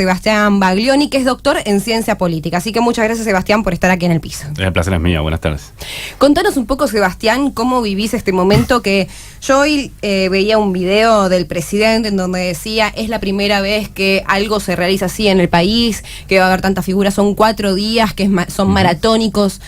Sebastián Baglioni, que es doctor en ciencia política. Así que muchas gracias, Sebastián, por estar aquí en el piso. El placer es mío, buenas tardes. Contanos un poco, Sebastián, cómo vivís este momento que yo hoy veía un video del presidente en donde decía, es la primera vez que algo se realiza así en el país, que va a haber tantas figuras, son 4 días, que son maratónicos.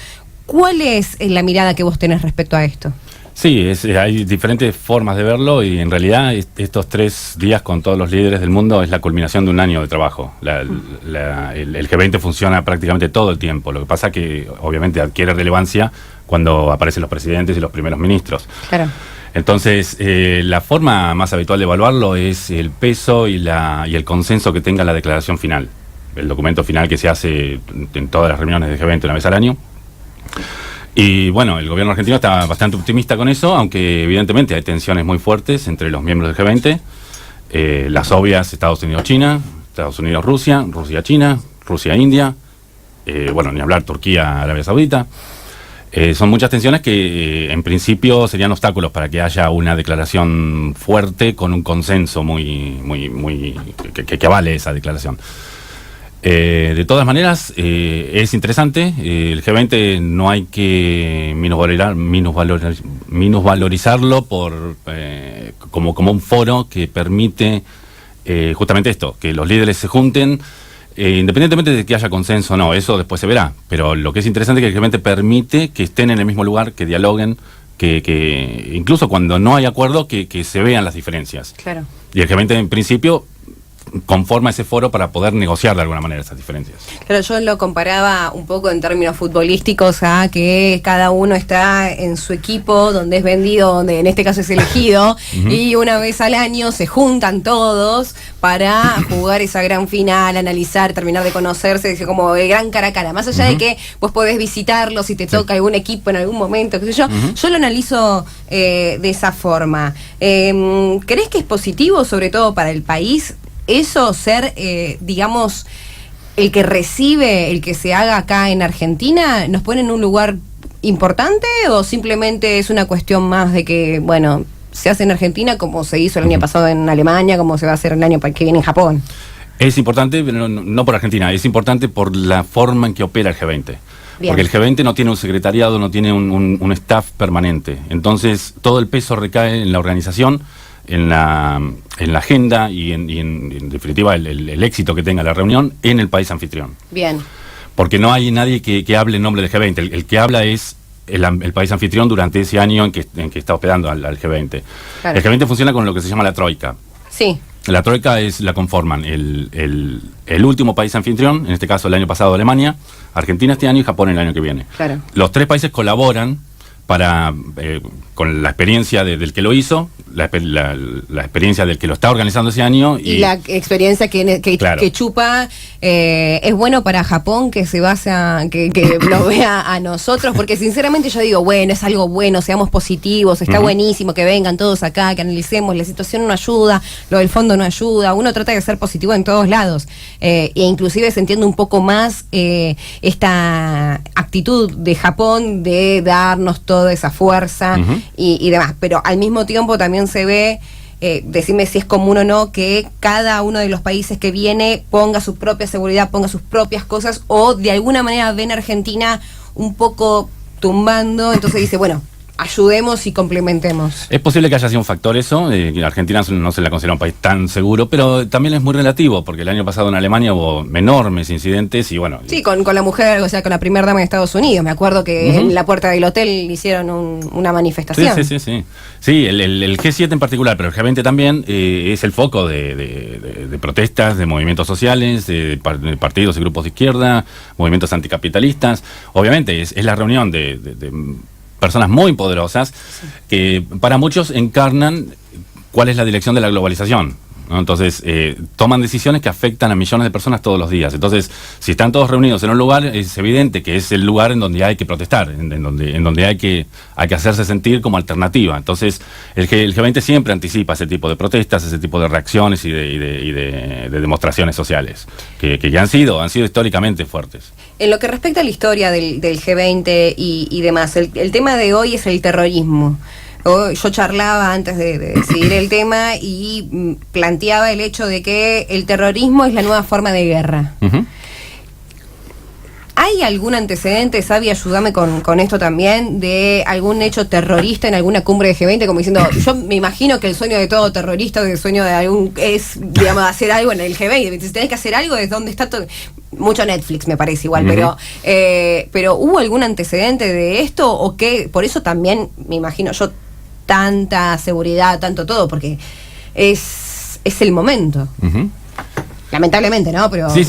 ¿Cuál es la mirada que vos tenés respecto a esto? Sí, hay diferentes formas de verlo y en realidad estos 3 días con todos los líderes del mundo es la culminación de un año de trabajo. El G20 funciona prácticamente todo el tiempo, lo que pasa que obviamente adquiere relevancia cuando aparecen los presidentes y los primeros ministros. Claro. Entonces, la forma más habitual de evaluarlo es el peso y el consenso que tenga la declaración final, el documento final que se hace en todas las reuniones de G20 una vez al año. Y bueno, el gobierno argentino está bastante optimista con eso, aunque evidentemente hay tensiones muy fuertes entre los miembros del G20, las obvias Estados Unidos-China, Estados Unidos-Rusia, Rusia-China, Rusia-India, bueno, ni hablar Turquía-Arabia Saudita. Son muchas tensiones que en principio serían obstáculos para que haya una declaración fuerte con un consenso que avale esa declaración. De todas maneras, es interesante. El G20 no hay que minusvalorizarlo como un foro que permite justamente esto, que los líderes se junten, independientemente de que haya consenso o no, eso después se verá. Pero lo que es interesante es que el G20 permite que estén en el mismo lugar, que dialoguen, que incluso cuando no hay acuerdo, que se vean las diferencias. Claro. Y el G20 en principio conforma ese foro para poder negociar de alguna manera esas diferencias. Claro, yo lo comparaba un poco en términos futbolísticos a que cada uno está en su equipo, donde es vendido, donde en este caso es elegido, y una vez al año se juntan todos para jugar esa gran final, analizar, terminar de conocerse, como el gran cara a cara. Más allá de que vos podés visitarlo si te toca algún equipo en algún momento, qué sé yo, yo lo analizo de esa forma. ¿Crees que es positivo, sobre todo para el país, eso, ser, digamos, el que recibe, el que se haga acá en Argentina? ¿Nos pone en un lugar importante o simplemente es una cuestión más de que, bueno, se hace en Argentina como se hizo el año pasado en Alemania, como se va a hacer el año que viene en Japón? Es importante, pero no por Argentina, es importante por la forma en que opera el G20. Bien. Porque el G20 no tiene un secretariado, no tiene un staff permanente. Entonces, todo el peso recae en la organización, en la agenda y en definitiva el éxito que tenga la reunión en el país anfitrión. Bien. Porque no hay nadie que hable en nombre del G20. El que habla es el país anfitrión durante ese año en que está hospedando al G20. Claro. El G20 funciona con lo que se llama la troika. Sí. La troika la conforman el último país anfitrión, en este caso el año pasado Alemania, Argentina este año y Japón el año que viene. Claro. Los 3 países colaboran para con la experiencia del que lo hizo, la experiencia del que lo está organizando ese año y la experiencia que chupa. Es bueno para Japón que se basa, que lo vea a nosotros, porque sinceramente yo digo, bueno, es algo bueno, seamos positivos, está buenísimo que vengan todos acá, que analicemos, la situación no ayuda, lo del fondo no ayuda, uno trata de ser positivo en todos lados, e inclusive se entiende un poco más esta actitud de Japón de darnos toda esa fuerza y demás, pero al mismo tiempo también se ve, decime si es común o no, que cada uno de los países que viene ponga su propia seguridad, ponga sus propias cosas, o de alguna manera ven a Argentina un poco tumbando, entonces dice, bueno, ayudemos y complementemos. Es posible que haya sido un factor eso. Argentina no se la considera un país tan seguro, pero también es muy relativo, porque el año pasado en Alemania hubo enormes incidentes y bueno... Sí, con la mujer, o sea, con la primera dama de Estados Unidos. Me acuerdo que en la puerta del hotel hicieron una manifestación. Sí, el G7 en particular, pero el G20 también es el foco de protestas, de movimientos sociales, de partidos y grupos de izquierda, movimientos anticapitalistas. Obviamente es la reunión de personas muy poderosas que para muchos encarnan cuál es la dirección de la globalización, ¿no? Entonces toman decisiones que afectan a millones de personas todos los días. Entonces, si están todos reunidos en un lugar, es evidente que es el lugar en donde hay que protestar, en donde hay que hacerse sentir como alternativa. Entonces, el G20 siempre anticipa ese tipo de protestas, ese tipo de reacciones y de demostraciones sociales que ya han sido históricamente fuertes. En lo que respecta a la historia del G20 y demás, el tema de hoy es el terrorismo. Yo charlaba antes de decidir el tema y planteaba el hecho de que el terrorismo es la nueva forma de guerra. Uh-huh. ¿Hay algún antecedente, Sabi, ayúdame con esto también, de algún hecho terrorista en alguna cumbre de G20? Como diciendo, yo me imagino que el sueño de todo terrorista, el sueño de algún, es, digamos, hacer algo en el G20. Si tenés que hacer algo, es donde está todo. Mucho Netflix, me parece igual, uh-huh. pero ¿hubo algún antecedente de esto? ¿O qué? Por eso también, me imagino yo, tanta seguridad, tanto todo, porque es el momento. Uh-huh. Lamentablemente, ¿no? Pero sí,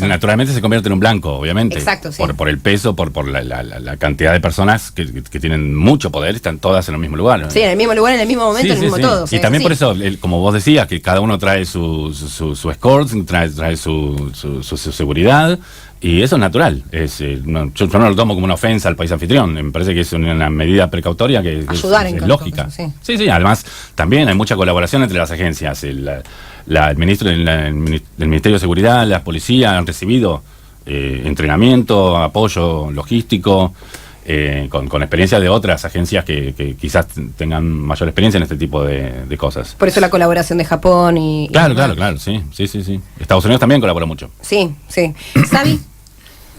naturalmente se convierte en un blanco, obviamente. Exacto, sí. Por el peso, por la cantidad de personas que tienen mucho poder, están todas en el mismo lugar, ¿no? Sí, en el mismo lugar, en el mismo momento, en el mismo todo. Y también por eso, como vos decías, que cada uno trae su escort, trae su seguridad, y eso es natural. Yo no lo tomo como una ofensa al país anfitrión, me parece que es una medida precautoria que es lógica. Cosas, sí, además también hay mucha colaboración entre las agencias. El Ministerio de Seguridad, la policía han recibido entrenamiento, apoyo logístico, con experiencia de otras agencias que quizás tengan mayor experiencia en este tipo de cosas. Por eso la colaboración de Japón y... Claro, sí. Estados Unidos también colabora mucho. Sí. ¿Sabi?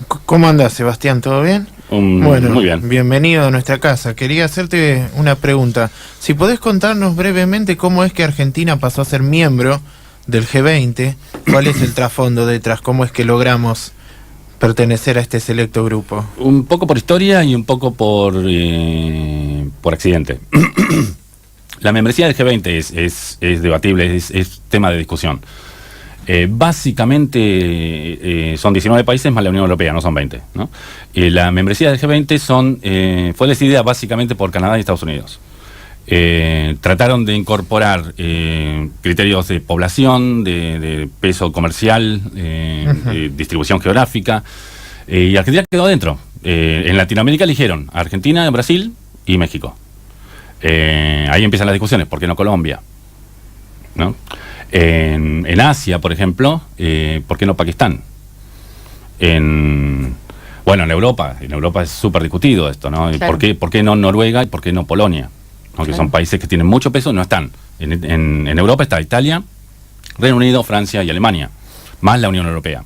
¿Cómo andás, Sebastián? ¿Todo bien? Bueno, muy bien. Bienvenido a nuestra casa. Quería hacerte una pregunta. Si podés contarnos brevemente cómo es que Argentina pasó a ser miembro del G20, ¿cuál es el trasfondo detrás? ¿Cómo es que logramos pertenecer a este selecto grupo? Un poco por historia y un poco por accidente. La membresía del G20 es debatible, es tema de discusión. Básicamente son 19 países más la Unión Europea, no son 20, ¿no? La membresía del G20 fue decidida básicamente por Canadá y Estados Unidos. Trataron de incorporar criterios de población, de peso comercial, de distribución geográfica, y Argentina quedó dentro. En Latinoamérica eligieron Argentina, Brasil y México. Ahí empiezan las discusiones, ¿por qué no Colombia? ¿No? En Asia, por ejemplo, ¿por qué no Pakistán? En Europa es súper discutido esto, ¿no? Claro. ¿Por qué no Noruega y por qué no Polonia? Aunque son países que tienen mucho peso, no están. En Europa está Italia, Reino Unido, Francia y Alemania, más la Unión Europea.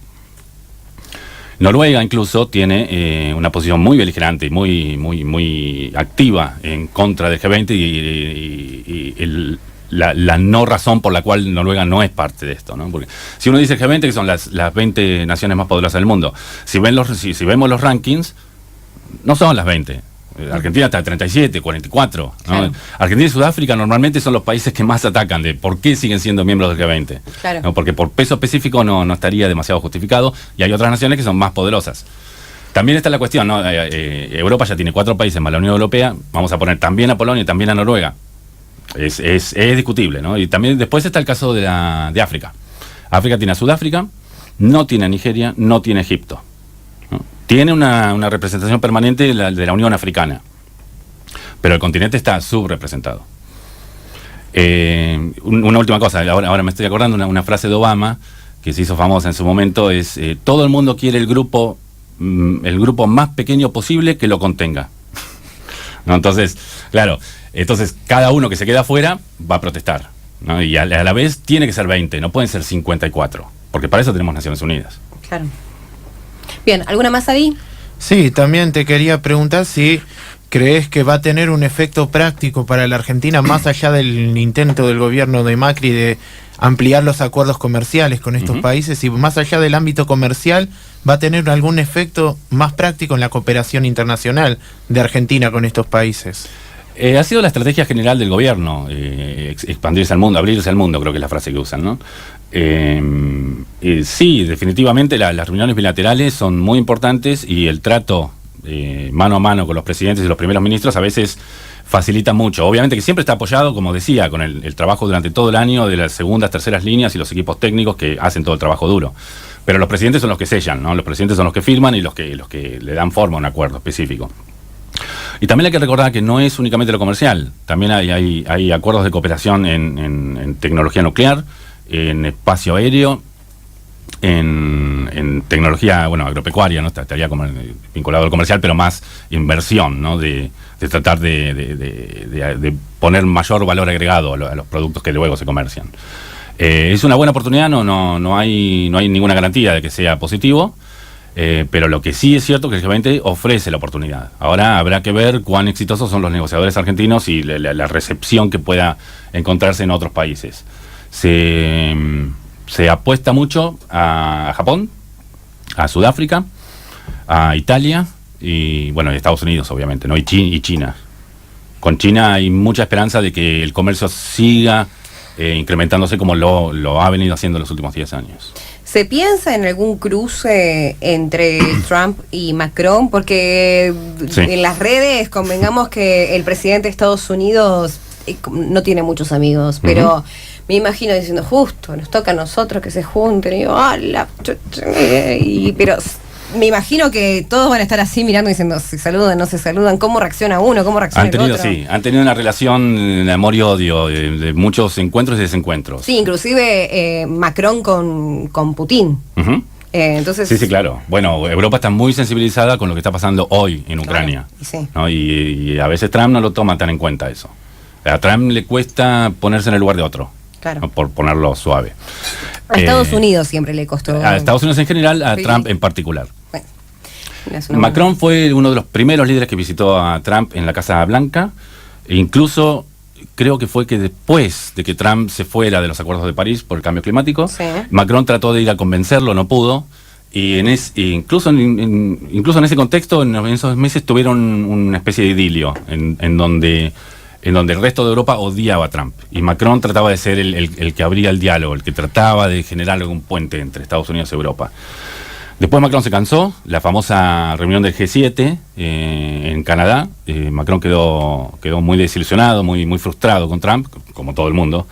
Noruega incluso tiene una posición muy beligerante y muy activa en contra del G20 y la no razón por la cual Noruega no es parte de esto, ¿no? Porque si uno dice G20, que son las 20 naciones más poderosas del mundo, si vemos los rankings, no son las 20. Argentina está a 37, 44, ¿no? Claro. Argentina y Sudáfrica normalmente son los países que más atacan de por qué siguen siendo miembros del G20. Claro. ¿No? Porque por peso específico no estaría demasiado justificado, y hay otras naciones que son más poderosas. También está la cuestión, ¿no? Europa ya tiene 4 países más la Unión Europea, vamos a poner también a Polonia y también a Noruega. Es discutible, ¿no? Y también después está el caso de África. África tiene a Sudáfrica, no tiene a Nigeria, no tiene a Egipto, ¿no? Tiene una representación permanente de la Unión Africana, pero el continente está subrepresentado. Una última cosa, ahora me estoy acordando una frase de Obama que se hizo famosa en su momento, es todo el mundo quiere el grupo más pequeño posible que lo contenga. ¿No? Entonces, claro, cada uno que se queda afuera va a protestar, ¿no? Y a la vez tiene que ser 20, no pueden ser 54, porque para eso tenemos Naciones Unidas. Claro. Bien, ¿alguna más, Adi? Sí, también te quería preguntar si crees que va a tener un efecto práctico para la Argentina, más allá del intento del gobierno de Macri de ampliar los acuerdos comerciales con estos países, y más allá del ámbito comercial, ¿va a tener algún efecto más práctico en la cooperación internacional de Argentina con estos países? Ha sido la estrategia general del gobierno, expandirse al mundo, abrirse al mundo, creo que es la frase que usan, ¿no? Sí, definitivamente las reuniones bilaterales son muy importantes, y el trato mano a mano con los presidentes y los primeros ministros a veces facilita mucho. Obviamente que siempre está apoyado, como decía, con el trabajo durante todo el año de las segundas, terceras líneas y los equipos técnicos que hacen todo el trabajo duro. Pero los presidentes son los que sellan, ¿no? Los presidentes son los que firman y los que le dan forma a un acuerdo específico. Y también hay que recordar que no es únicamente lo comercial, también hay acuerdos de cooperación en tecnología nuclear, en espacio aéreo, en en tecnología, bueno, agropecuaria, ¿no? Estaría como vinculado al comercial, pero más inversión, ¿no? De tratar de poner mayor valor agregado a los productos que luego se comercian. Es una buena oportunidad, no hay ninguna garantía de que sea positivo, pero lo que sí es cierto que el G20 ofrece la oportunidad. Ahora habrá que ver cuán exitosos son los negociadores argentinos y la recepción que pueda encontrarse en otros países. Se apuesta mucho a Japón, a Sudáfrica, a Italia y bueno, a Estados Unidos obviamente, ¿no? Y China. Con China hay mucha esperanza de que el comercio siga incrementándose como lo ha venido haciendo en los últimos 10 años. ¿Se piensa en algún cruce entre Trump y Macron? Porque sí, en las redes convengamos que el presidente de Estados Unidos no tiene muchos amigos, pero me imagino diciendo, justo, nos toca a nosotros que se junten, y digo, ¡hala! Pero me imagino que todos van a estar así mirando diciendo, se saludan, no se saludan, ¿cómo reacciona uno? ¿Cómo reacciona el otro? Sí, han tenido una relación de amor y odio, de muchos encuentros y desencuentros. Sí, inclusive Macron con Putin. Entonces, sí, claro. Bueno, Europa está muy sensibilizada con lo que está pasando hoy en Ucrania. Claro, sí. ¿No? Y a veces Trump no lo toma tan en cuenta eso. A Trump le cuesta ponerse en el lugar de otro. Claro. ¿No? Por ponerlo suave. A Estados Unidos siempre le costó. A Estados Unidos en general, a sí, Trump en particular. Bueno, Macron fue uno de los primeros líderes que visitó a Trump en la Casa Blanca. E incluso creo que fue que después de que Trump se fuera de los acuerdos de París por el cambio climático, sí, Macron trató de ir a convencerlo, no pudo. Y incluso en ese contexto, en esos meses tuvieron una especie de idilio en donde el resto de Europa odiaba a Trump. Y Macron trataba de ser el que abría el diálogo, el que trataba de generar algún puente entre Estados Unidos y Europa. Después Macron se cansó, la famosa reunión del G7 en Canadá. Macron quedó muy desilusionado, muy frustrado con Trump, como todo el mundo.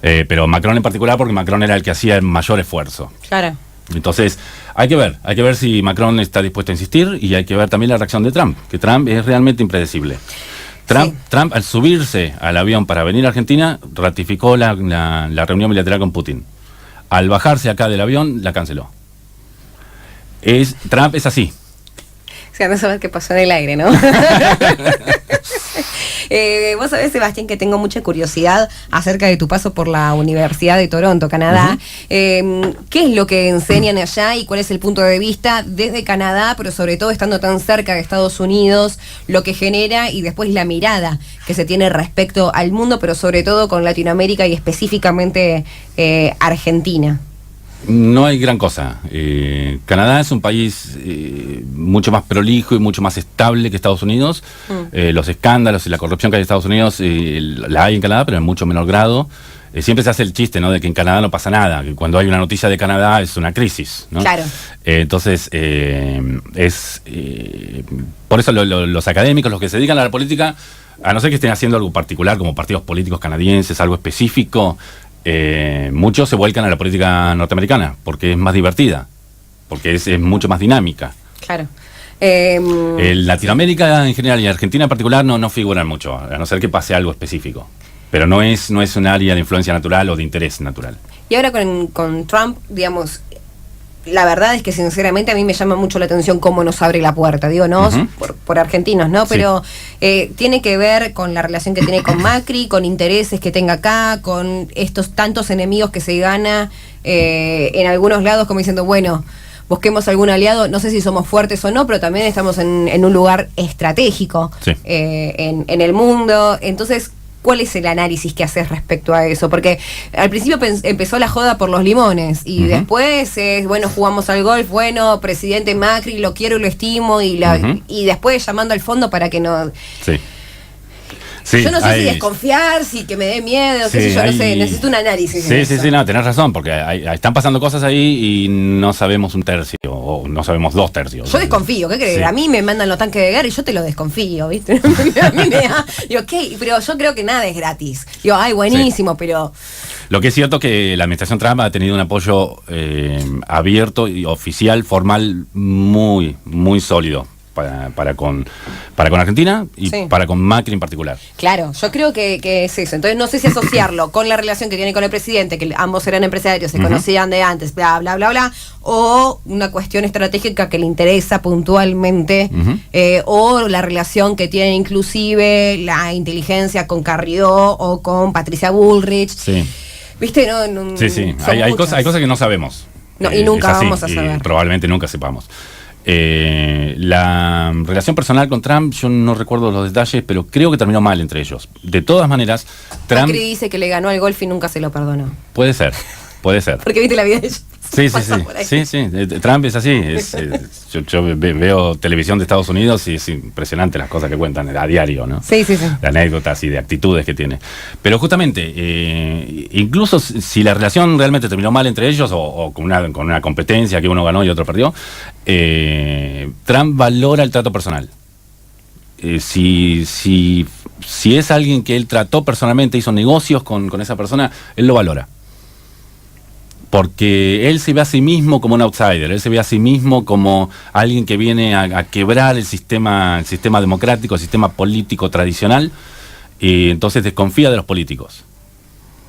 Pero Macron en particular, porque Macron era el que hacía el mayor esfuerzo. Claro. Entonces, hay que ver si Macron está dispuesto a insistir, y hay que ver también la reacción de Trump, que Trump es realmente impredecible. Trump, al subirse al avión para venir a Argentina, ratificó la reunión bilateral con Putin. Al bajarse acá del avión, la canceló. Trump es así. O sea, no sabes qué pasó en el aire, ¿no? Vos sabés, Sebastián, que tengo mucha curiosidad acerca de tu paso por la Universidad de Toronto, Canadá. ¿Qué es lo que enseñan allá y cuál es el punto de vista desde Canadá, pero sobre todo estando tan cerca de Estados Unidos, lo que genera y después la mirada que se tiene respecto al mundo, pero sobre todo con Latinoamérica y específicamente Argentina? No hay gran cosa. Canadá es un país mucho más prolijo y mucho más estable que Estados Unidos. Los escándalos y la corrupción que hay en Estados Unidos la hay en Canadá, pero en mucho menor grado. Siempre se hace el chiste, ¿no?, de que en Canadá no pasa nada, que cuando hay una noticia de Canadá es una crisis, ¿no? Claro. Entonces, por eso los académicos, los que se dedican a la política, a no ser que estén haciendo algo particular, como partidos políticos canadienses, algo específico, muchos se vuelcan a la política norteamericana porque es más divertida, porque es mucho más dinámica. Claro. En Latinoamérica en general y Argentina en particular no figuran mucho, a no ser que pase algo específico. Pero no es un área de influencia natural o de interés natural. Y ahora con Trump, digamos, la verdad es que sinceramente a mí me llama mucho la atención cómo nos abre la puerta, digo, ¿no? Por argentinos, ¿no? Pero tiene que ver con la relación que tiene con Macri, con intereses que tenga acá, con estos tantos enemigos que se gana en algunos lados, como diciendo, bueno, busquemos algún aliado, no sé si somos fuertes o no, pero también estamos en un lugar estratégico en el mundo. Entonces, ¿cuál es el análisis que haces respecto a eso? Porque al principio empezó la joda por los limones y después, bueno, jugamos al golf, bueno, presidente Macri, lo quiero y lo estimo, y después llamando al fondo para que no... Sí, yo no sé si desconfiar, si que me dé miedo, qué sé yo, no sé, necesito un análisis. Sí, no, tenés razón, porque están pasando cosas ahí y no sabemos un tercio, o no sabemos 2/3. Yo desconfío, ¿qué crees? A mí me mandan los tanques de guerra y yo te lo desconfío, ¿viste? Digo, ¿qué? Pero yo creo que nada es gratis. Digo, ay, buenísimo, pero... Lo que es cierto que la administración Trump ha tenido un apoyo abierto y oficial, formal, muy, muy sólido para con Argentina y Sí. para con Macri en particular. Claro, yo creo que es eso. Entonces no sé si asociarlo con la relación que tiene con el presidente, que ambos eran empresarios, se conocían de antes, bla, bla, bla, bla, o una cuestión estratégica que le interesa puntualmente, o la relación que tiene inclusive la inteligencia con Carrió o con Patricia Bullrich. Sí. ¿Viste? No, Sí, sí. son Hay muchas. cosas que no sabemos. No, y nunca es así, vamos a saber. Y probablemente nunca sepamos. La relación personal con Trump, yo no recuerdo los detalles, pero creo que terminó mal entre ellos. De todas maneras, Trump... Macri dice que le ganó al golf y nunca se lo perdonó. Puede ser. Porque viste la vida de ellos. Sí. Pasa por ahí. Sí. Trump es así. Yo veo televisión de Estados Unidos y es impresionante las cosas que cuentan a diario, ¿no? Sí. De anécdotas y de actitudes que tiene. Pero justamente, incluso si la relación realmente terminó mal entre ellos o con una competencia que uno ganó y otro perdió, Trump valora el trato personal. Si es alguien que él trató personalmente, hizo negocios con esa persona, él lo valora. Porque él se ve a sí mismo como un outsider, él se ve a sí mismo como alguien que viene a quebrar el sistema democrático, el sistema político tradicional, y entonces desconfía de los políticos.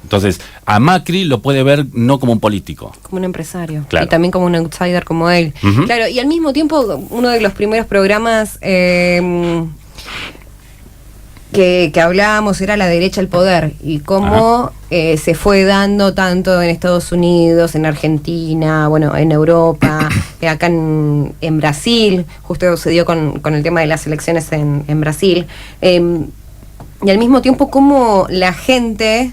Entonces, a Macri lo puede ver no como un político. Como un empresario. Claro. Y también como un outsider como él. Ujú. Claro, y al mismo tiempo, uno de los primeros programas que hablábamos era la derecha al poder y cómo se fue dando tanto en Estados Unidos, en Argentina, bueno, en Europa, acá en Brasil, justo se dio con el tema de las elecciones en Brasil, y al mismo tiempo cómo la gente,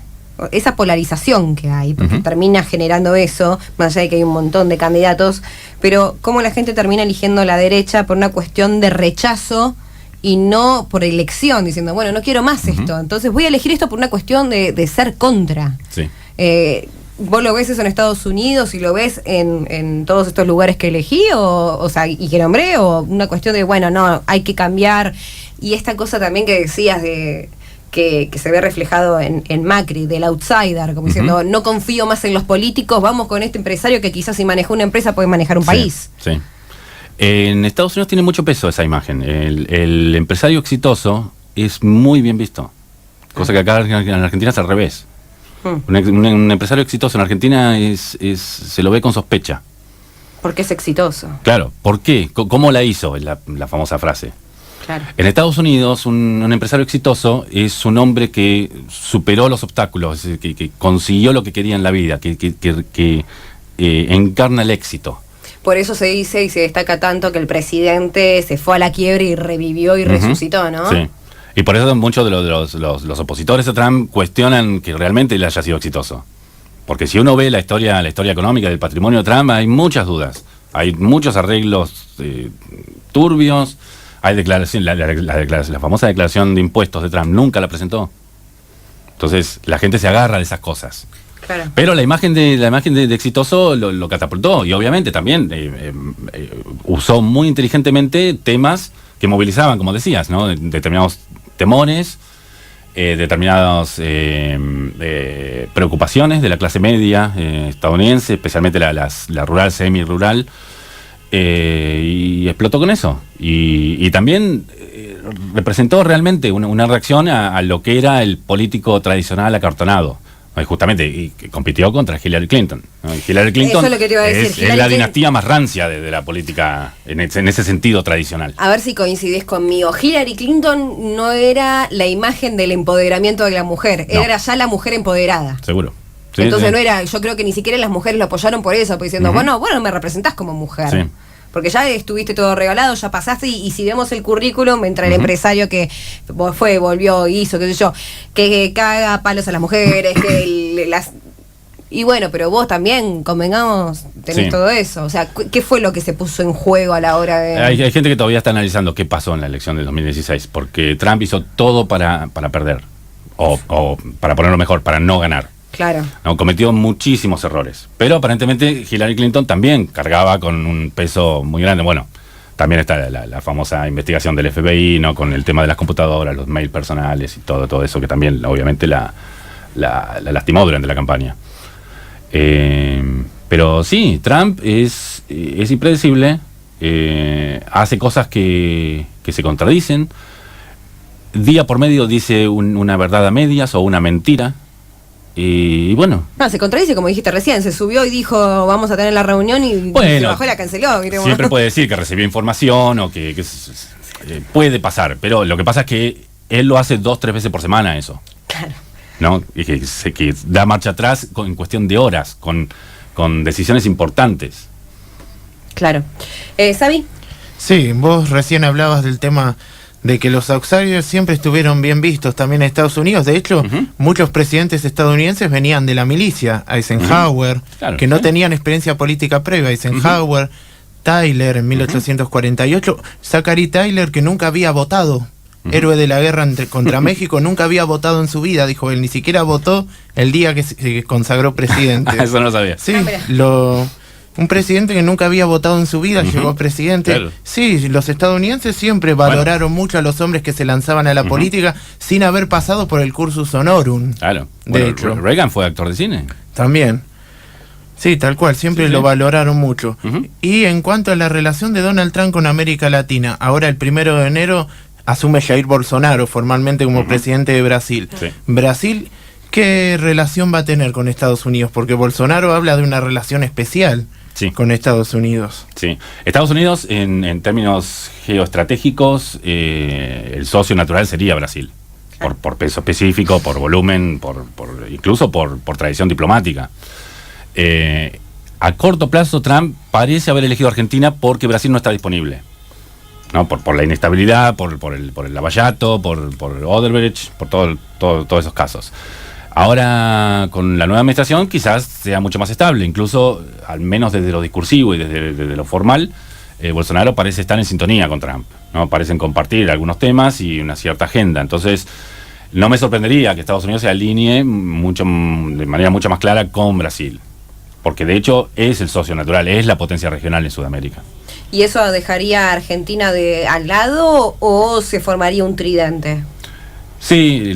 esa polarización que hay, porque termina generando eso, más allá de que hay un montón de candidatos, pero cómo la gente termina eligiendo la derecha por una cuestión de rechazo y no por elección, diciendo, bueno, no quiero más esto, entonces voy a elegir esto por una cuestión de ser contra. Sí. ¿Vos lo ves eso en Estados Unidos y lo ves en todos estos lugares que elegí o sea, y que nombré, o una cuestión de, bueno, no, hay que cambiar? Y esta cosa también que decías de que se ve reflejado en Macri, del outsider, como diciendo, no confío más en los políticos, vamos con este empresario que quizás si manejó una empresa puede manejar un país. Sí. En Estados Unidos tiene mucho peso esa imagen. El empresario exitoso es muy bien visto. Cosa que acá en Argentina es al revés. Un empresario exitoso en Argentina se lo ve con sospecha. Porque es exitoso. Claro, ¿por qué? ¿Cómo la hizo? La famosa frase. Claro. En Estados Unidos, un empresario exitoso es un hombre que superó los obstáculos, que consiguió lo que quería en la vida, que encarna el éxito. Por eso se dice y se destaca tanto que el presidente se fue a la quiebra y revivió y resucitó, ¿no? Sí. Y por eso muchos de los opositores a Trump cuestionan que realmente él haya sido exitoso. Porque si uno ve la historia económica del patrimonio de Trump, hay muchas dudas. Hay muchos arreglos turbios. Hay declaración, la famosa declaración de impuestos de Trump nunca la presentó. Entonces la gente se agarra de esas cosas. Claro. Pero la imagen de exitoso lo catapultó y obviamente también usó muy inteligentemente temas que movilizaban, como decías, ¿no? Determinados temores, determinadas preocupaciones de la clase media estadounidense, especialmente la rural, semi-rural, y explotó con eso. Y también representó realmente una reacción a lo que era el político tradicional acartonado. Justamente, y que compitió contra Hillary Clinton, ¿no? Hillary Clinton eso es lo que te iba a decir. es la dinastía más rancia de la política en ese sentido tradicional. A ver si coincidís conmigo. Hillary Clinton no era la imagen del empoderamiento de la mujer, No. era ya la mujer empoderada. Seguro. Sí, Entonces sí. no era, yo creo que ni siquiera las mujeres lo apoyaron por eso, porque diciendo, bueno, me representás como mujer. Sí. Porque ya estuviste todo regalado, ya pasaste, y si vemos el currículum, entra el empresario que volvió, hizo, qué sé yo, que caga palos a las mujeres, que las... Y bueno, pero vos también, convengamos, tenés Sí. todo eso. O sea, ¿qué fue lo que se puso en juego a la hora de...? Hay gente que todavía está analizando qué pasó en la elección de 2016, porque Trump hizo todo para perder, o para ponerlo mejor, para no ganar. Claro. No, cometió muchísimos errores. Pero aparentemente Hillary Clinton también cargaba con un peso muy grande. Bueno, también está la famosa investigación del FBI, ¿no? Con el tema de las computadoras, los mails personales y todo eso que también obviamente la lastimó durante la campaña. Pero sí, Trump es impredecible, hace cosas que se contradicen, día por medio dice una verdad a medias o una mentira. Y bueno. No, se contradice, como dijiste recién, se subió y dijo vamos a tener la reunión y se bajó y la canceló. Siempre puede decir que recibió información o que puede pasar, pero lo que pasa es que él lo hace 2-3 veces por semana eso. Claro. ¿No? Y que da marcha atrás en cuestión de horas, con decisiones importantes. Claro. ¿Sabi? Sí, vos recién hablabas del tema de que los outsiders siempre estuvieron bien vistos también en Estados Unidos. De hecho, muchos presidentes estadounidenses venían de la milicia. Eisenhower, Claro, que no tenían experiencia política previa. Eisenhower, Tyler en 1848, Zachary Taylor, que nunca había votado, héroe de la guerra contra México, nunca había votado en su vida, dijo él, ni siquiera votó el día que se consagró presidente. Eso no lo sabía. Sí, un presidente que nunca había votado en su vida llegó a presidente. Claro. Sí, los estadounidenses siempre valoraron mucho a los hombres que se lanzaban a la política sin haber pasado por el cursus honorum. Claro. De hecho. Reagan fue actor de cine. También. Sí, tal cual, siempre lo valoraron mucho. Y en cuanto a la relación de Donald Trump con América Latina, ahora el 1 de enero asume Jair Bolsonaro formalmente como presidente de Brasil. Sí. Brasil, ¿qué relación va a tener con Estados Unidos? Porque Bolsonaro habla de una relación especial con Estados Unidos. Sí. Estados Unidos, en términos geoestratégicos, el socio natural sería Brasil. Por peso específico, por volumen, incluso por tradición diplomática. A corto plazo, Trump parece haber elegido Argentina porque Brasil no está disponible, ¿no? Por la inestabilidad, por el Lavallato, por Odebrecht, por todos esos casos. Ahora, con la nueva administración, quizás sea mucho más estable, incluso, al menos desde lo discursivo y desde lo formal, Bolsonaro parece estar en sintonía con Trump, ¿no? Parecen compartir algunos temas y una cierta agenda. Entonces, no me sorprendería que Estados Unidos se alinee de manera mucho más clara con Brasil, porque de hecho es el socio natural, es la potencia regional en Sudamérica. ¿Y eso dejaría a Argentina al lado o se formaría un tridente? Sí,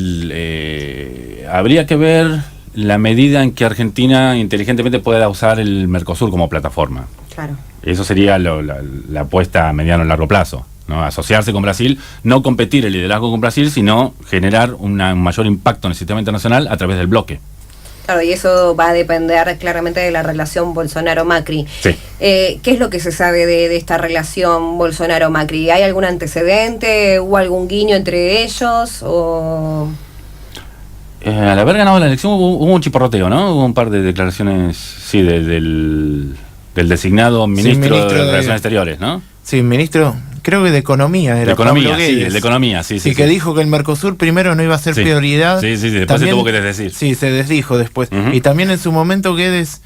habría que ver la medida en que Argentina inteligentemente pueda usar el Mercosur como plataforma. Claro. Eso sería la apuesta a mediano y largo plazo, ¿no? Asociarse con Brasil, no competir el liderazgo con Brasil, sino generar un mayor impacto en el sistema internacional a través del bloque. Claro, y eso va a depender claramente de la relación Bolsonaro-Macri. Sí. ¿Qué es lo que se sabe de esta relación Bolsonaro-Macri? ¿Hay algún antecedente? ¿Hubo algún guiño entre ellos? ¿O...? Al haber ganado la elección hubo un chiporroteo, ¿no? Hubo un par de declaraciones, sí, del designado ministro de Relaciones Exteriores, ¿no? Sí, ministro, creo que de Economía era. De Economía, Pablo sí, Guedes. el de Economía, sí. Que dijo que el Mercosur primero no iba a ser prioridad. Sí, después también, se tuvo que desdecir. Sí, se desdijo después. Y también en su momento Guedes,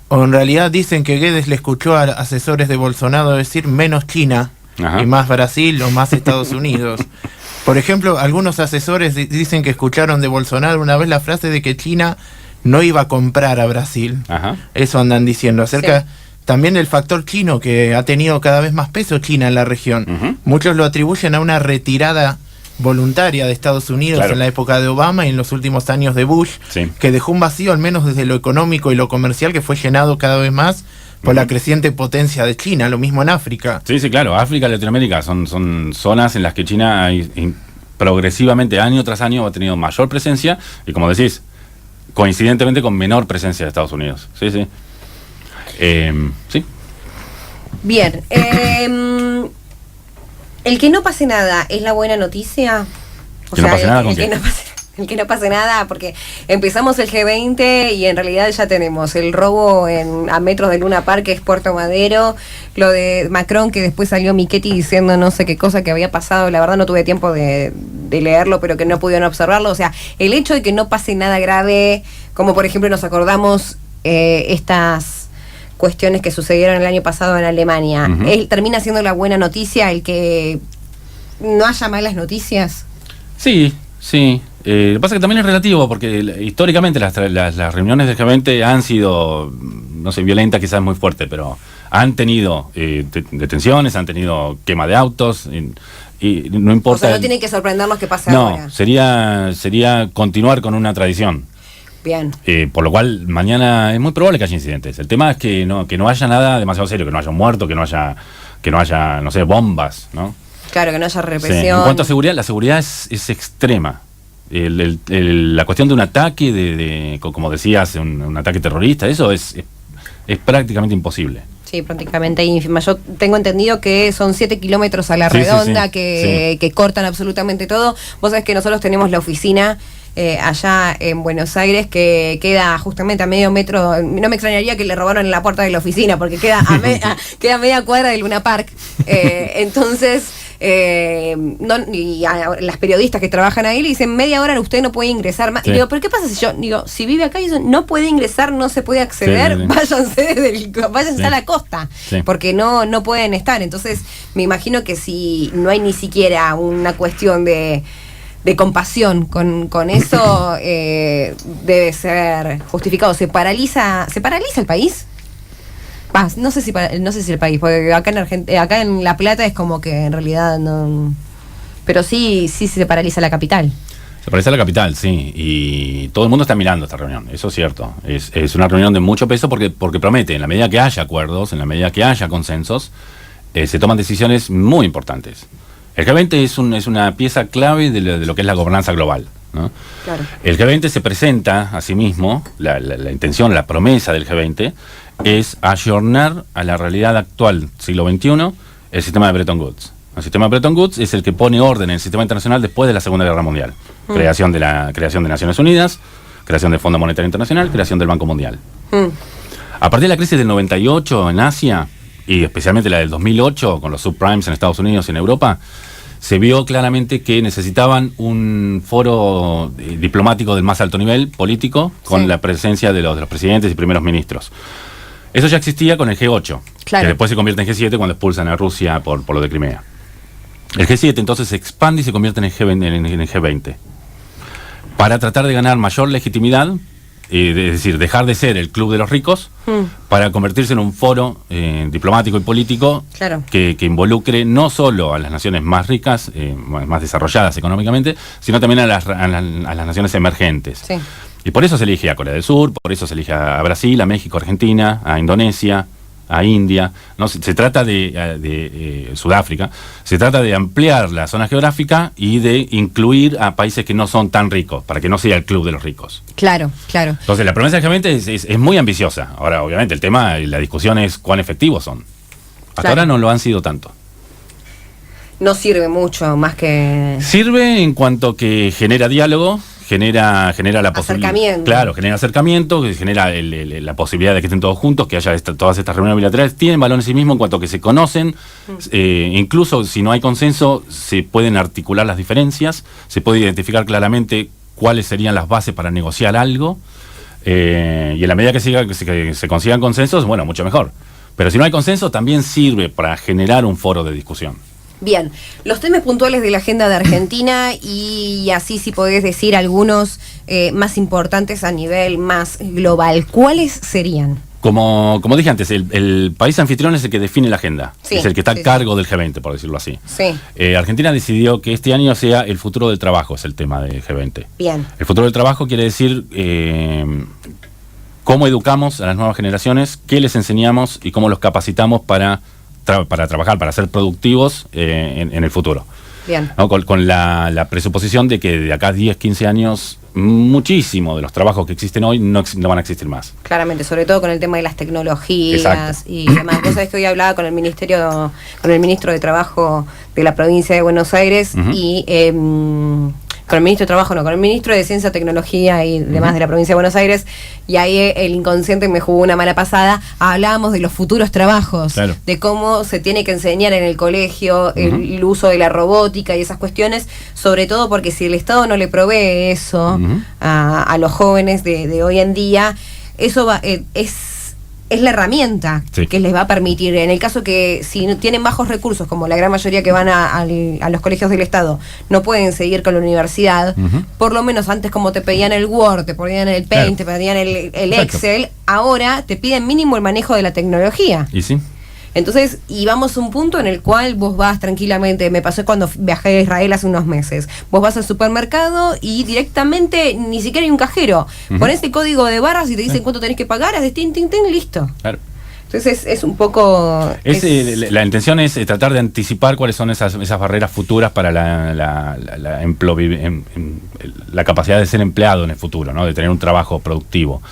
o en realidad dicen que Guedes le escuchó a asesores de Bolsonaro decir menos China y más Brasil o más Estados Unidos. Por ejemplo, algunos asesores dicen que escucharon de Bolsonaro una vez la frase de que China no iba a comprar a Brasil. Eso andan diciendo acerca también del factor chino, que ha tenido cada vez más peso China en la región. Muchos lo atribuyen a una retirada voluntaria de Estados Unidos en la época de Obama y en los últimos años de Bush, que dejó un vacío al menos desde lo económico y lo comercial, que fue llenado cada vez más por la creciente potencia de China. Lo mismo en África. Sí, claro. África y Latinoamérica son zonas en las que China progresivamente, año tras año, ha tenido mayor presencia y, como decís, coincidentemente con menor presencia de Estados Unidos. Sí. Bien. ¿El que no pase nada es la buena noticia? O sea, no pase nada, ¿con qué? El que no pase nada, porque empezamos el G20 y en realidad ya tenemos el robo a metros de Luna Park, que es Puerto Madero, lo de Macron, que después salió Michetti diciendo no sé qué cosa que había pasado, la verdad no tuve tiempo de leerlo, pero que no pudieron observarlo. O sea, el hecho de que no pase nada grave, como por ejemplo nos acordamos estas cuestiones que sucedieron el año pasado en Alemania, ¿termina siendo la buena noticia el que no haya malas noticias? Sí. Lo que pasa es que también es relativo, porque históricamente las reuniones del G20 han sido, no sé, violentas quizás es muy fuerte, pero han tenido detenciones, han tenido quema de autos, y no importa. O sea, no tiene que sorprendernos que pase ahora. No, sería continuar con una tradición. Bien. Por lo cual mañana es muy probable que haya incidentes. El tema es que no haya nada demasiado serio, que no haya un muerto, que no haya que no haya, no sé, bombas, ¿no? Claro, que no haya Sí. represión. En cuanto a seguridad, la seguridad es extrema. La cuestión de un ataque, como decías, un ataque terrorista, eso es prácticamente imposible. Sí, prácticamente ínfima. Yo tengo entendido que son 7 kilómetros a la Sí, sí, redonda sí. que cortan absolutamente todo. Vos sabés que nosotros tenemos la oficina allá en Buenos Aires que queda justamente a medio metro. No me extrañaría que le robaron en la puerta de la oficina porque queda queda a media cuadra del Luna Park. Entonces, las periodistas que trabajan ahí le dicen, media hora usted no puede ingresar más. Sí. Y digo, ¿pero qué pasa si yo digo, si vive acá y eso no puede ingresar, no se puede acceder? Sí. Váyanse Sí. a la costa, Sí. porque no pueden estar. Entonces, me imagino que si no hay ni siquiera una cuestión de compasión con eso, debe ser justificado. ¿Se paraliza el país? No sé si el país, porque acá en La Plata es como que en realidad no. Pero sí se paraliza la capital. Se parece a la capital, sí, y todo el mundo está mirando esta reunión, eso es cierto. Es una reunión de mucho peso porque promete, en la medida que haya acuerdos, en la medida que haya consensos, se toman decisiones muy importantes. El G20 es una pieza clave de lo que es la gobernanza global, ¿no? Claro. El G20 se presenta a sí mismo, la intención, la promesa del G20 es ayornar a la realidad actual, siglo XXI, el sistema de Bretton Woods. El sistema de Bretton Woods es el que pone orden en el sistema internacional después de la Segunda Guerra Mundial. Creación de Naciones Unidas, creación del Fondo Monetario Internacional, creación del Banco Mundial. A partir de la crisis del 98 en Asia, y especialmente la del 2008, con los subprimes en Estados Unidos y en Europa, se vio claramente que necesitaban un foro diplomático del más alto nivel, político, con Sí. la presencia de los presidentes y primeros ministros. Eso ya existía con el G8, Claro. que después se convierte en G7 cuando expulsan a Rusia por lo de Crimea. El G7 entonces se expande y se convierte en el G20 para tratar de ganar mayor legitimidad, es decir, dejar de ser el club de los ricos para convertirse en un foro diplomático y político Claro. que involucre no solo a las naciones más ricas, más desarrolladas económicamente, sino también a las naciones emergentes. Sí. Y por eso se elige a Corea del Sur, por eso se elige a Brasil, a México, a Argentina, a Indonesia, a India. No, se trata de Sudáfrica. Se trata de ampliar la zona geográfica y de incluir a países que no son tan ricos, para que no sea el club de los ricos. Claro. Entonces la promesa del G20 es muy ambiciosa. Ahora, obviamente, el tema y la discusión es cuán efectivos son. Hasta Claro. ahora no lo han sido tanto. No sirve mucho más que. Sirve en cuanto que genera diálogo, genera la posibilidad. Acercamiento. Claro, genera acercamiento, que genera la posibilidad de que estén todos juntos, que haya todas estas reuniones bilaterales. Tienen valor en sí mismo en cuanto que se conocen. Incluso si no hay consenso, se pueden articular las diferencias, se puede identificar claramente cuáles serían las bases para negociar algo. Y en la medida que se consigan consensos, bueno, mucho mejor. Pero si no hay consenso, también sirve para generar un foro de discusión. Bien, los temas puntuales de la agenda de Argentina y así si podés decir algunos más importantes a nivel más global, ¿cuáles serían? Como dije antes, el país anfitrión es el que define la agenda, Sí, es el que está sí, a cargo del G20, por decirlo así. Sí, Argentina decidió que este año sea el futuro del trabajo, es el tema del G20. bien, El futuro del trabajo quiere decir cómo educamos a las nuevas generaciones, qué les enseñamos y cómo los capacitamos para trabajar, para ser productivos en el futuro. bien. ¿No? Con la presuposición de que de acá a 10, 15 años, muchísimo de los trabajos que existen hoy no van a existir más. Claramente, sobre todo con el tema de las tecnologías. Exacto. Y demás. Vos sabés que hoy hablaba con el ministro de Trabajo de la provincia de Buenos Aires y con el ministro de Trabajo, con el ministro de Ciencia, Tecnología y demás de la provincia de Buenos Aires, y ahí el inconsciente me jugó una mala pasada. Hablábamos de los futuros trabajos, Claro. de cómo se tiene que enseñar en el colegio el uso de la robótica y esas cuestiones, sobre todo porque si el Estado no le provee eso a los jóvenes de hoy en día, eso es la herramienta Sí. que les va a permitir, en el caso que si no tienen bajos recursos, como la gran mayoría que van a los colegios del Estado, no pueden seguir con la universidad, por lo menos antes como te pedían el Word, te pedían el Paint, Claro. te pedían el Exacto. Excel, ahora te piden mínimo el manejo de la tecnología. ¿Y sí? Entonces, y vamos a un punto en el cual vos vas tranquilamente, me pasó cuando viajé a Israel hace unos meses, vos vas al supermercado y directamente ni siquiera hay un cajero, ponés el código de barras y te dicen cuánto tenés que pagar, haces tin, tin, tin, listo. Claro. Entonces es un poco... La intención es tratar de anticipar cuáles son esas barreras futuras para la capacidad de ser empleado en el futuro, ¿no? De tener un trabajo productivo.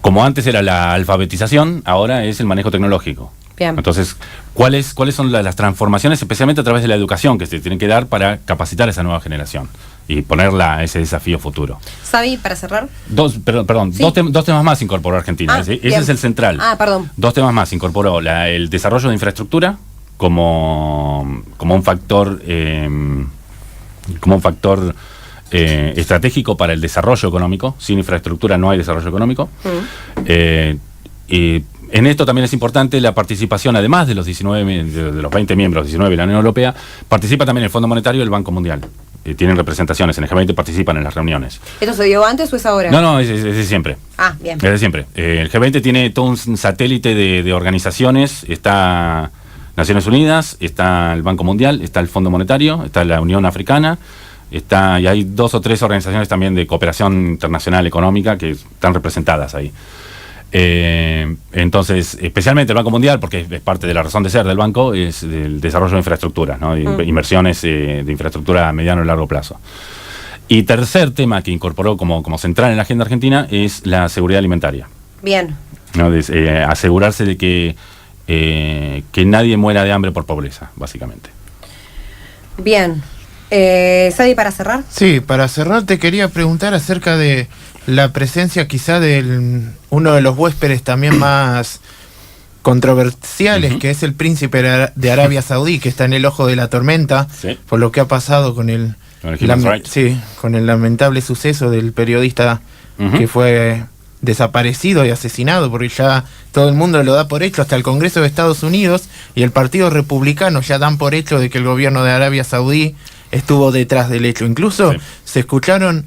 Como antes era la alfabetización, ahora es el manejo tecnológico. Bien. Entonces, ¿cuáles son las transformaciones, especialmente a través de la educación, que se tienen que dar para capacitar a esa nueva generación y ponerla a ese desafío futuro? Sabi, para cerrar. Perdón, Sí. dos temas más incorporó Argentina. Ese Bien. es el central. Perdón. 2 temas más incorporó el desarrollo de infraestructura como un factor estratégico para el desarrollo económico. Sin infraestructura no hay desarrollo económico. Y en esto también es importante la participación, además de los 19, de los 20 miembros, 19 de la Unión Europea, participa también el Fondo Monetario y el Banco Mundial. Tienen representaciones, en el G20 participan en las reuniones. ¿Esto se dio antes o es ahora? No, es de siempre. Bien. Es de siempre. El G20 tiene todo un satélite de organizaciones. Está Naciones Unidas, está el Banco Mundial, está el Fondo Monetario, está la Unión Africana, y hay 2 o 3 organizaciones también de cooperación internacional económica que están representadas ahí. Entonces, especialmente el Banco Mundial, porque es parte de la razón de ser del banco, es el desarrollo de infraestructura, ¿no? Inversiones de infraestructura a mediano y largo plazo. Y tercer tema que incorporó como central en la agenda argentina es la seguridad alimentaria. Bien. ¿No? Asegurarse de que nadie muera de hambre por pobreza, básicamente. Bien. Sabi, para cerrar. Sí, para cerrar te quería preguntar acerca de la presencia quizá de uno de los huéspedes también más controversiales, que es el príncipe de Arabia Saudí, que está en el ojo de la tormenta, Sí. por lo que ha pasado con el lamentable suceso del periodista que fue desaparecido y asesinado, porque ya todo el mundo lo da por hecho, hasta el Congreso de Estados Unidos y el Partido Republicano ya dan por hecho de que el gobierno de Arabia Saudí estuvo detrás del hecho. Incluso se escucharon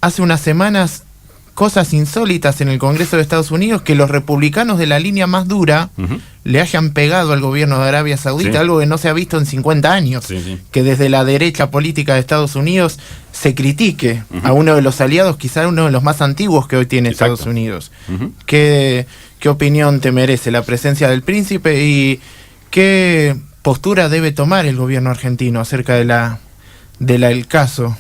hace unas semanas cosas insólitas en el Congreso de Estados Unidos, que los republicanos de la línea más dura le hayan pegado al gobierno de Arabia Saudita, algo que no se ha visto en 50 años, que desde la derecha política de Estados Unidos se critique a uno de los aliados, quizá uno de los más antiguos que hoy tiene Estados Unidos. ¿Qué opinión te merece la presencia del príncipe y qué postura debe tomar el gobierno argentino acerca del caso?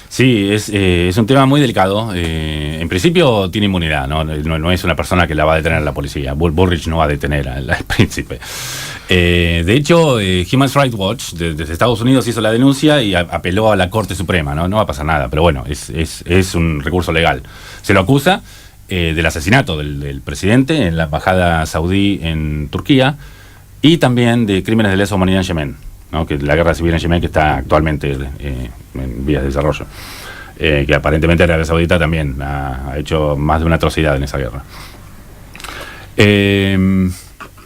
Sí, es un tema muy delicado. En principio tiene inmunidad, no es una persona que la va a detener la policía. Bullrich no va a detener al príncipe. De hecho, Human Rights Watch desde Estados Unidos hizo la denuncia y apeló a la Corte Suprema. No va a pasar nada, pero bueno, es un recurso legal. Se lo acusa del asesinato del presidente en la embajada saudí en Turquía y también de crímenes de lesa humanidad en Yemen. ¿No? Que la guerra civil en Yemen, que está actualmente en vías de desarrollo, que aparentemente Arabia Saudita también ha hecho más de una atrocidad en esa guerra.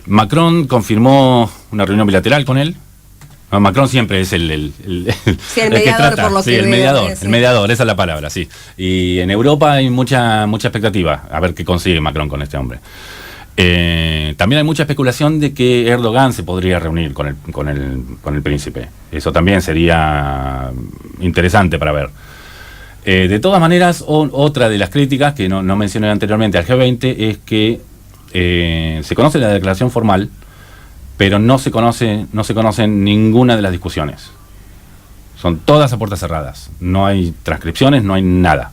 Macron confirmó una reunión bilateral con él. No, Macron siempre es el mediador, que trata, por lo que el veo, mediador, sí. el mediador, esa es la palabra, sí. Y en Europa hay mucha expectativa a ver qué consigue Macron con este hombre. También hay mucha especulación de que Erdogan se podría reunir con el príncipe. Eso también sería interesante para ver. De todas maneras, otra de las críticas que no mencioné anteriormente al G20 es que se conoce la declaración formal, pero no se conoce ninguna de las discusiones. Son todas a puertas cerradas. No hay transcripciones, no hay nada.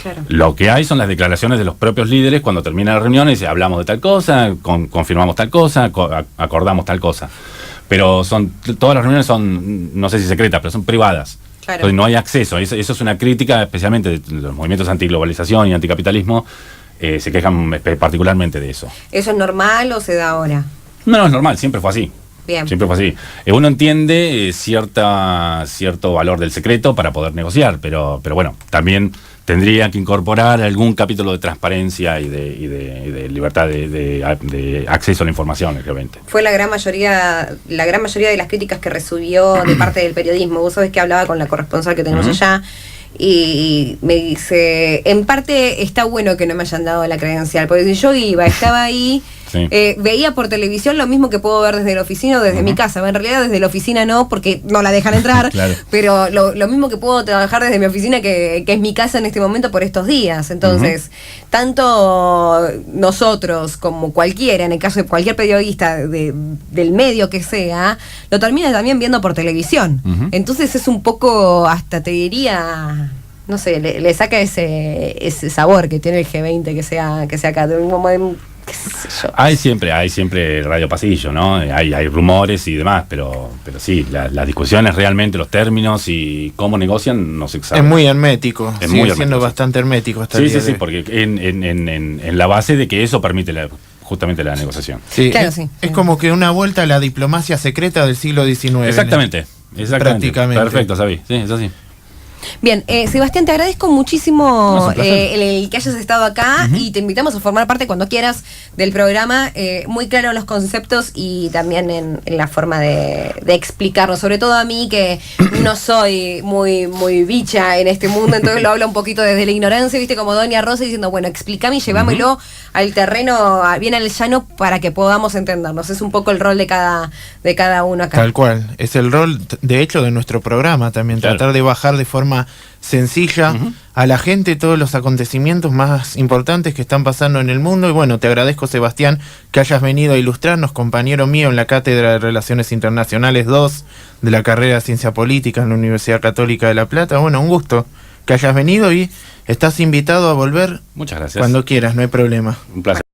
Claro. Lo que hay son las declaraciones de los propios líderes cuando termina la reunión y dice, hablamos de tal cosa, confirmamos tal cosa, acordamos tal cosa. Pero todas las reuniones son, no sé si secretas, pero son privadas. Claro. Entonces no hay acceso. Eso es una crítica, especialmente de los movimientos antiglobalización y anticapitalismo, se quejan particularmente de eso. ¿Eso es normal o se da ahora? No, es normal, siempre fue así. Bien. Siempre fue así. Uno entiende cierto valor del secreto para poder negociar, pero bueno, también tendría que incorporar algún capítulo de transparencia y de libertad de acceso a la información, realmente. Fue la gran mayoría de las críticas que recibió de parte del periodismo. Vos sabés que hablaba con la corresponsal que tenemos allá y me dice, en parte está bueno que no me hayan dado la credencial, porque si yo estaba ahí Sí. Veía por televisión lo mismo que puedo ver desde la oficina o desde mi casa. En realidad desde la oficina no, porque no la dejan entrar, Claro. pero lo mismo que puedo trabajar desde mi oficina, que es mi casa en este momento por estos días. Entonces, tanto nosotros como cualquiera, en el caso de cualquier periodista del medio que sea, lo termina también viendo por televisión. Entonces es un poco, hasta te diría, no sé, le saca ese sabor que tiene el G20, que sea acá, de un momento, qué sé yo. Hay siempre radio pasillo, ¿no? Hay rumores y demás, pero sí, las discusiones realmente, los términos y cómo negocian, no se sabe. Es muy hermético, Es sigue muy siendo hermético, bastante hermético hasta el Sí, día sí, de sí, hoy. porque en la base de que eso permite justamente la negociación. Sí, Claro, es, sí. es como que una vuelta a la diplomacia secreta del siglo XIX. Exactamente. Prácticamente. Perfecto, Sabi. Sí, es así. Bien, Sebastián, te agradezco muchísimo No, es un placer. el que hayas estado acá y te invitamos a formar parte cuando quieras del programa. Muy claro en los conceptos y también en la forma de explicarlo. Sobre todo a mí, que no soy muy bicha en este mundo, entonces lo hablo un poquito desde la ignorancia, viste, como Doña Rosa diciendo, bueno, explícame y llevámelo al terreno, bien al llano, para que podamos entendernos. Es un poco el rol de cada uno acá. Tal cual. Es el rol, de hecho, de nuestro programa también, Claro. tratar de bajar de forma sencilla a la gente todos los acontecimientos más importantes que están pasando en el mundo. Y bueno, te agradezco, Sebastián, que hayas venido a ilustrarnos, compañero mío en la Cátedra de Relaciones Internacionales 2 de la carrera de Ciencia Política en la Universidad Católica de La Plata. Bueno, un gusto que hayas venido y estás invitado a volver Muchas gracias. cuando quieras, no hay problema. Un placer.